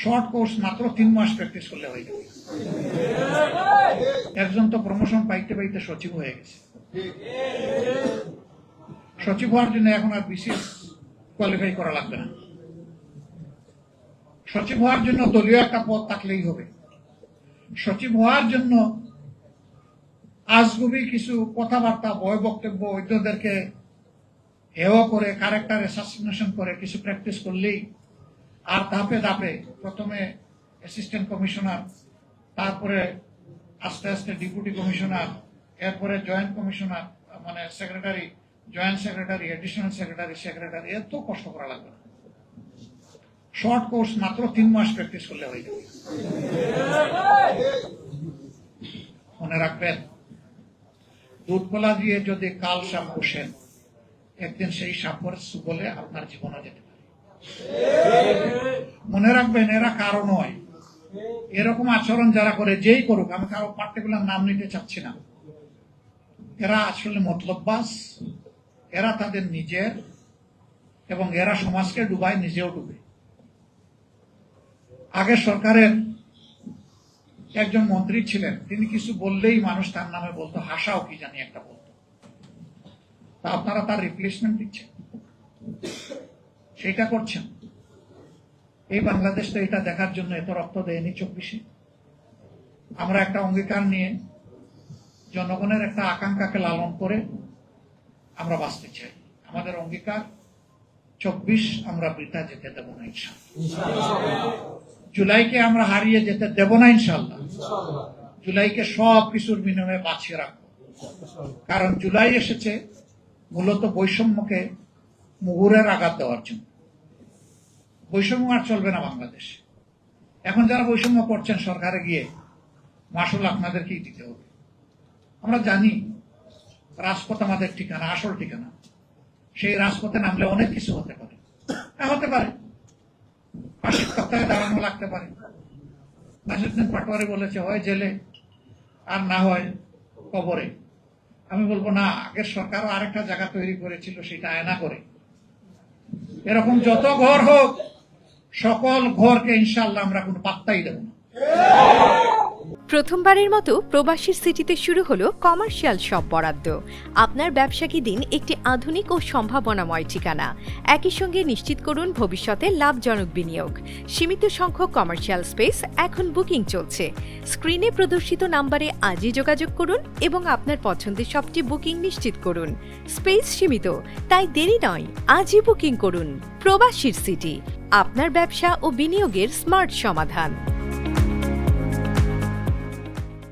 Short course মাত্র 3 মাস practice করলে হয়ে যাবে। একজন তো প্রমোশন পাইতে পাইতে সচিব হয়ে গেছে। সচিব হওয়ার জন্য এখন আর বিসিএস কোয়ালিফাই করা লাগবে না। সচিব হওয়ার জন্য দলীয় একটা পদ থাকলেই হবে। সচিব হওয়ার জন্য আজগুবি কিছু কথাবার্তা, বয় বক্তব্য, অন্যদেরকে হেয় করে, ক্যারেক্টার অ্যাসাসিনেশন করে কিছু প্র্যাকটিস করলেই, আর ধাপে ধাপে প্রথমে অ্যাসিস্ট্যান্ট কমিশনার, তারপরে আস্তে আস্তে ডেপুটি কমিশনার, এরপরে জয়েন্ট কমিশনার, মানে secretary, joint secretary, additional secretary, এত কষ্ট করা লাগবে না। শর্ট কোর্স মাত্র 3 মাস প্র্যাকটিস করলে হয়ে যাবে। মনে রাখবেন, দুধকলা দিয়ে যদি কাল সাপ বসেন, একদিন সেই সাপের সুবলে আপনার জীবনে যেতে পারে। মনে রাখবেন, এরা কারো নয়। এরকম আচরণ যারা করে, যেই করুক, আমি কারো পার্টিকুলার নাম নিতে চাচ্ছি না, এরা আসলে মতলববাজ। এরা তাদের নিজের, এবং এরা সমাজকে ডুবায়, নিজেও ডুবে। আগে সরকারের একজন মন্ত্রী ছিলেন, তিনি কিছু বললেই মানুষ তার নামে বলতো, হাসাও কি জানি একটা বলতো। তা আপনারা তার রিপ্লেসমেন্ট দিচ্ছেন, সেটা করছেন। এই বাংলাদেশ তো এটা দেখার জন্য এত রক্ত দেয়নি 24-এ। আমরা একটা অঙ্গীকার নিয়ে জনগণের একটা আকাঙ্ক্ষাকে লালন করে আমরা বাঁচতে চাই। আমাদের অঙ্গীকার 24 আমরা বৃথা যেতে দেব না ইনশাআল্লাহ। জুলাইকে আমরা হারিয়ে যেতে দেব না ইনশাআল্লাহ। জুলাইকে সব কিছুর বিনিময়ে বাঁচিয়ে রাখবো। কারণ জুলাই এসেছে মূলত বৈষম্যকে মুহুরের আঘাত দেওয়ার জন্য। বৈষম্য আর চলবে না বাংলাদেশে। এখন যারা বৈষম্য করছেন সরকারে গিয়ে, মাসুল আপনাদেরকেই দিতে হবে। আমরা জানি রাজপথ আমাদের ঠিকানা, আসল ঠিকানা। সেই রাজপথে নামলে অনেক কিছু হতে পারে। হতে পারে ফাঁসির তক্তায় দাঁড়ানো লাগতে পারে। নাসিরুদ্দিন পাটোয়ারি বলেছে, হয় জেলে আর না হয় কবরে। আমি বলবো না, আগের সরকারও আরেকটা জায়গা তৈরি করেছিল, সেটা আয়না করে। এরকম যত ঘর হোক, সকল ঘরকে ইনশাআল্লাহ আমরা কোনো পাত্তাই দেব না। প্রথমবারের মতো প্রবাসীর সিটিতে শুরু হলো কমার্শিয়াল শপ বরাদ্দ। আপনার ব্যবসাকে দিন একটি আধুনিক ও সম্ভাবনাময় ঠিকানা। একই সঙ্গে নিশ্চিত করুন ভবিষ্যতে লাভজনক বিনিয়োগ। সীমিত সংখ্যক কমার্শিয়াল স্পেস এখন বুকিং চলছে। স্ক্রিনে প্রদর্শিত নাম্বারে আজই যোগাযোগ করুন এবং আপনার পছন্দের শপটি বুকিং নিশ্চিত করুন। স্পেস সীমিত, তাই দেরি নয়, আজই বুকিং করুন। প্রবাসীর সিটি, আপনার ব্যবসা ও বিনিয়োগের স্মার্ট সমাধান।